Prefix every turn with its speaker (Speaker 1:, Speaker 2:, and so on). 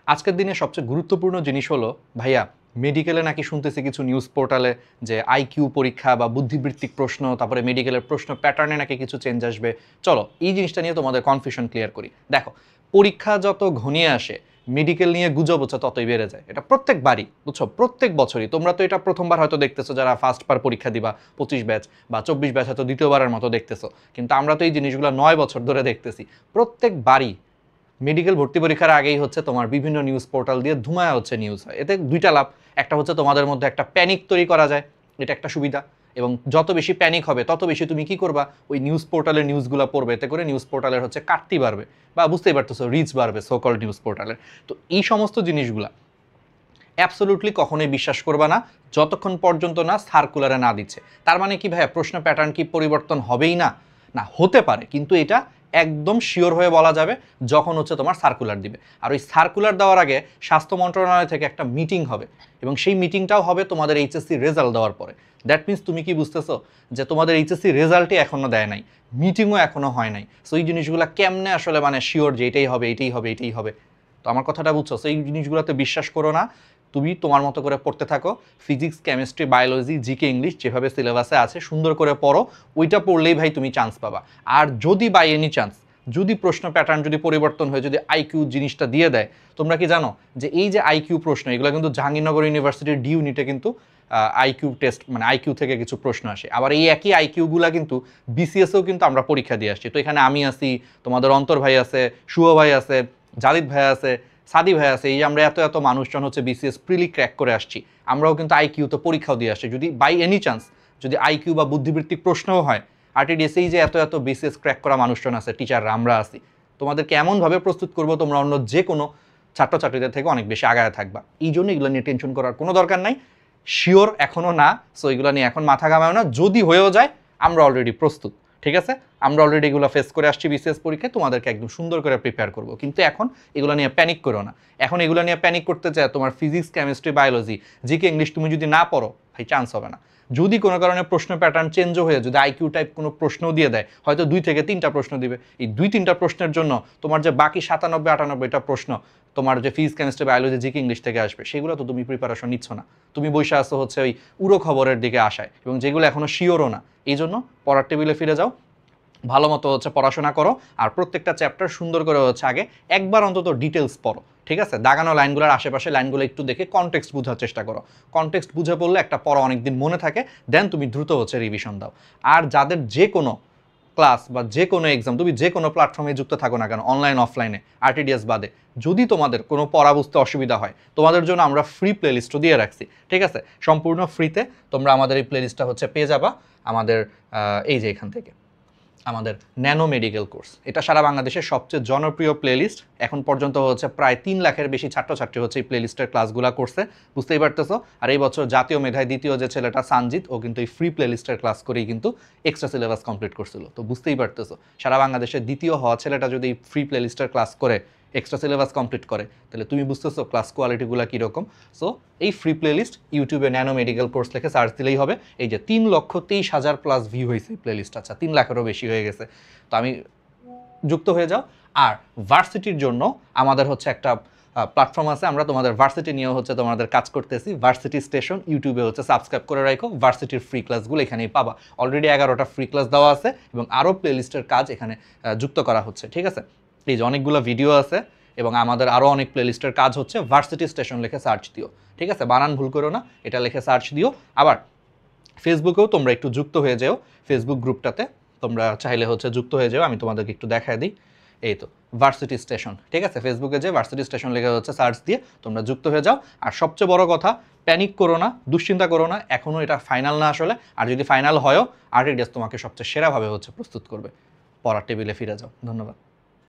Speaker 1: আজকের দিনে সবচেয়ে গুরুত্বপূর্ণ জিনিস হলো ভাইয়া মেডিকেলে নাকি শুনতেছি কিছু নিউজ পোর্টালে যে আইকিউ পরীক্ষা বা বুদ্ধিবৃত্তিক প্রশ্ন, তারপরে মেডিকেলের প্রশ্ন প্যাটার্নে নাকি কিছু চেঞ্জ আসবে। চলো এই জিনিসটা নিয়ে তোমাদের কনফিউশন ক্লিয়ার করি। দেখো, পরীক্ষা যত ঘনিয়ে আসে মেডিকেল নিয়ে গুজব হচ্ছে ততই বেড়ে যায়। এটা প্রত্যেকবারই, বুঝছো, প্রত্যেক বছরই। তোমরা তো এটা প্রথমবার হয়তো দেখতেছো যারা ফার্স্ট বার পরীক্ষা দিবা 25 ব্যাচ বা 24 ব্যাচ হয়তো দ্বিতীয়বারের মতো দেখতেছো, কিন্তু আমরা তো এই জিনিসগুলো 9 বছর ধরে দেখতেছি। প্রত্যেকবারই মেডিকেল ভর্তি পরীক্ষার আগেই হচ্ছে তোমার বিভিন্ন নিউজ পোর্টাল দিয়ে ধুমায়া হচ্ছে নিউজ হয়। এতে দুইটা লাভ। একটা হচ্ছে তোমাদের মধ্যে একটা প্যানিক তৈরি করা যায়, এটা একটা সুবিধা। এবং যত বেশি প্যানিক হবে তত বেশি তুমি কি করবা, ওই নিউজ পোর্টালের নিউজগুলো পড়বে, এতে করে নিউজ পোর্টালের হচ্ছে কাটতি বাড়বে বা বুঝতেই পারতেছো রিচ বাড়বে সোকল নিউজ পোর্টালের। তো এই সমস্ত জিনিসগুলা অ্যাবসোলুটলি কখনোই বিশ্বাস করবা না যতক্ষণ পর্যন্ত না সার্কুলারে না দিচ্ছে। তার মানে কি ভাইয়া প্রশ্ন প্যাটার্ন কি পরিবর্তন হবেই না? না, হতে পারে, কিন্তু এটা একদম শিওর হয়ে বলা যাবে যখন হচ্ছে তোমার সার্কুলার দিবে। আর ওই সার্কুলার দেওয়ার আগে স্বাস্থ্য মন্ত্রণালয় থেকে একটা মিটিং হবে, এবং সেই মিটিংটাও হবে তোমাদের এইচএসসি রেজাল্ট দেওয়ার পরে। দ্যাট মিনস তুমি কি বুঝতেছো যে তোমাদের এইচএসসি রেজাল্টই এখনও দেয় নাই, মিটিংও এখনও হয় নাই। সো এই জিনিসগুলো কেমনে আসলে মানে শিওর যে এটাই হবে এটাই হবে এটাই হবে? তো আমার কথাটা বুঝছো? সো এই জিনিসগুলোতে বিশ্বাস করো না। তুমি তোমার মতো করে পড়তে থাকো, physics, chemistry, biology, GK, English যেভাবে সিলেবাসে আছে সুন্দর করে পড়ো। ওইটা পড়লেই ভাই তুমি চান্স পাবা। আর যদি বাই এনি চান্স যদি প্রশ্ন প্যাটার্ন যদি পরিবর্তন হয়ে যদি আইকিউ জিনিসটা দিয়ে দেয়, তোমরা কি জানো যে এই যে আইকিউ প্রশ্ন এগুলো কিন্তু জাহাঙ্গীরনগর ইউনিভার্সিটির ডি ইউনিটে কিন্তু আইকিউ টেস্ট মানে আইকিউ থেকে কিছু প্রশ্ন আসে। আবার এই একই আইকিউগুলা কিন্তু বিসিএসেও কিন্তু আমরা পরীক্ষা দিয়ে আসছি। তো এখানে আমি আছি, তোমাদের অন্তর ভাই আছে, শুভ ভাই আছে, জালিদ ভাই আছে, সাদি ভাই আছে, এই যে আমরা এত এত মানুষজন হচ্ছে বিসিএস প্রিলি ক্র্যাক করে আসছি, আমরাও কিন্তু আইকিউ তো পরীক্ষাও দিয়ে আসছি। যদি বাই এনি চান্স যদি আইকিউ বা বুদ্ধিবৃত্তিক প্রশ্নও হয়, আরটিডিএস এই যে এত এত বিসিএস ক্র্যাক করা মানুষজন আছে, টিচাররা আমরা আছি, তোমাদেরকে এমনভাবে প্রস্তুত করবো তোমরা অন্য যে কোনো ছাত্রছাত্রীদের থেকে অনেক বেশি আগায় থাকবা। এই জন্য এগুলো নিয়ে টেনশন করার কোনো দরকার নাই। শিওর এখনও না, সো এগুলো নিয়ে এখন মাথা ঘামায় না। যদি হয়েও যায় আমরা অলরেডি প্রস্তুত, ঠিক আছে? আমরা অলরেডি এগুলো ফেস করে আসছি বিসিএস পরীক্ষায়, তোমাদেরকে একদম সুন্দর করে প্রিপেয়ার করব। কিন্তু এখন এগুলো নিয়ে প্যানিক করো না। এখন এগুলো নিয়ে প্যানিক করতে চায় তোমার physics, chemistry, biology, GK, English তুমি যদি না পড়ো ভাই চান্স হবে না। যদি কোনো কারণে প্রশ্ন প্যাটার্ন চেঞ্জও হয়ে যদি আইকিউ টাইপ কোনো প্রশ্নও দিয়ে দেয়, হয়তো 2 থেকে 3টা প্রশ্ন দিবে, এই 2-3টা প্রশ্নের জন্য তোমার যে বাকি 97-98টা প্রশ্ন তোমার যে physics, chemistry, biology, GK, English থেকে আসবে, সেগুলো তো তুমি প্রিপারেশন নিচ্ছ না। তুমি বসে আসো হচ্ছে ওই উড়ো খবরের দিকে আসায়, এবং যেগুলো এখনও শিওরও না। এই জন্য পড়ার টেবিলে ফিরে যাও, ভালো মতো হচ্ছে পড়াশোনা করো, আর প্রত্যেকটা চ্যাপ্টার সুন্দর করে হচ্ছে আগে একবার অন্তত ডিটেলস পড়ো, ঠিক আছে? দাগানো লাইনগুলোর আশেপাশে লাইনগুলো একটু দেখে কনটেক্সট বোঝার চেষ্টা করো। কনটেক্সট বুঝে পড়লে একটা পড়া অনেকদিন মনে থাকে, দেন তুমি দ্রুত হচ্ছে রিভিশন দাও। আর যাদের যে কোনো ক্লাস বা যে কোনো এক্সাম তুমি যে কোনো প্ল্যাটফর্মে যুক্ত থাকো না কেন, অনলাইন অফলাইনে, আরটিডিএস বাদে, যদি তোমাদের কোনো পড়া বুঝতে অসুবিধা হয়, তোমাদের জন্য আমরা ফ্রি প্লেলিস্টও দিয়ে রাখছি, ঠিক আছে? সম্পূর্ণ ফ্রিতে তোমরা আমাদের এই প্লেলিস্টটা হচ্ছে পেয়ে যাবা আমাদের এই যে এখান থেকে, আমাদের ন্যানো মেডিকেল কোর্স। এটা সারা বাংলাদেশের সবচেয়ে জনপ্রিয় প্লেলিস্ট। এখন পর্যন্ত হচ্ছে প্রায় 3 লাখের বেশি ছাত্রছাত্রী হচ্ছে এই প্লেলিস্টের ক্লাসগুলো করছে, বুঝতেই পারতেছো। আর এই বছর জাতীয় মেধায় দ্বিতীয় যে ছেলেটা সানজিৎ, ও কিন্তু এই ফ্রি প্লেলিস্টের ক্লাস করেই কিন্তু এক্সট্রা সিলেবাস কমপ্লিট করছিল। তো বুঝতেই পারতেছো সারা বাংলাদেশের দ্বিতীয় হওয়া ছেলেটা যদি এই ফ্রি প্লেলিস্টের ক্লাস করে এক্সট্রা সিলেবাস কমপ্লিট করে, তাহলে তুমি বুঝতেছো ক্লাস কোয়ালিটিগুলো কীরকম। সো এই ফ্রি প্লেলিস্ট ইউটিউবে ন্যানো মেডিকেল কোর্স লিখে সার্চ দিলেই হবে। এই যে 3,23,000 প্লাস ভিউ হয়েছে এই প্লেলিস্ট, আচ্ছা 3 লাখেরও বেশি হয়ে গেছে। তো আমি যুক্ত হয়ে যাও। আর ভার্সিটির জন্য আমাদের হচ্ছে একটা প্ল্যাটফর্ম আছে, আমরা তোমাদের ভার্সিটি নিয়েও হচ্ছে তোমাদের কাজ করতেছি। ভার্সিটি স্টেশন ইউটিউবে হচ্ছে সাবস্ক্রাইব করে রাখো, ভার্সিটির ফ্রি ক্লাসগুলো এখানেই পাবা। অলরেডি 11টা ফ্রি ক্লাস দেওয়া আছে, এবং আরও প্লেলিস্টের কাজ এখানে যুক্ত করা হচ্ছে, ঠিক আছে? এই যে অনেকগুলো ভিডিও আছে, এবং আমাদের আরও অনেক প্লেলিস্টের কাজ হচ্ছে। ভার্সিটি স্টেশন লিখে সার্চ দিও, ঠিক আছে? বানান ভুল করো না, এটা লিখে সার্চ দিও। আবার ফেসবুকেও তোমরা একটু যুক্ত হয়ে যাও, ফেসবুক গ্রুপটাতে তোমরা চাইলে হচ্ছে যুক্ত হয়ে যাও। আমি তোমাদেরকে একটু দেখায় দিই, এই তো ভার্সিটি স্টেশন, ঠিক আছে? ফেসবুকে যে ভার্সিটি স্টেশন লেখা হচ্ছে সার্চ দিয়ে তোমরা যুক্ত হয়ে যাও। আর সবচেয়ে বড় কথা, প্যানিক করো না, দুশ্চিন্তা করো না, এখনও এটা ফাইনাল না আসলে। আর যদি ফাইনাল হয়ও, আরটিডিএস তোমাকে সবচেয়ে সেরাভাবে হচ্ছে প্রস্তুত করবে। পড়ার টেবিলে ফিরে যাও। ধন্যবাদ।